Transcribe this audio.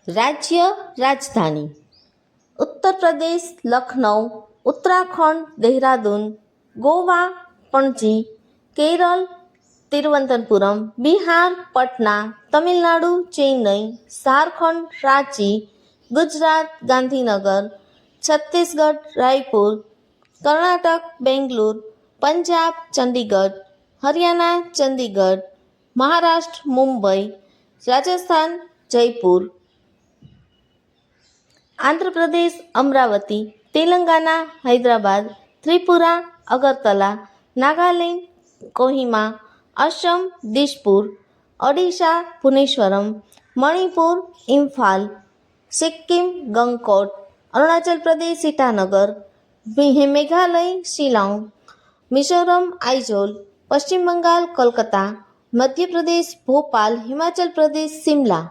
રાજ્ય રાજધાની: ઉત્તર પ્રદેશ લખનઉ, ઉત્તરાખંડ દેહરાદૂન, ગોવા પણજી, કેરળ તિરુવનંતપુરમ, બિહાર પટના, તમિલનાડુ ચેન્નઈ, ઝારખંડ રાંચી, ગુજરાત ગાંધીનગર, છત્તીસગઢ રાયપુર, કર્ણાટક બેંગલુરુ, પંજાબ ચંદીગઢ, હરિયાણા ચંદીગઢ, મહારાષ્ટ્ર મુંબઈ, રાજસ્થાન જયપુર, આંધ્રપ્રદેશ અમરાવતી, તેલંગાના હૈદરાબાદ, ત્રિપુરા અગરતલા, નાગાલેન્ડ કોહિમા, અસમ દિસપુર, ઓડિશા ભુવનેશ્વરમ, મણિપુર ઇમ્ફાલ, સિક્કિમ ગંગકોટ, અરુણાચલ પ્રદેશ ઇટાનગર, મેઘાલય શિલોંગ, મિઝોરમ આઇઝોલ, પશ્ચિમ બંગાળ કોલકાતા, મધ્યપ્રદેશ ભોપાલ, હિમાચલ પ્રદેશ શિમલા.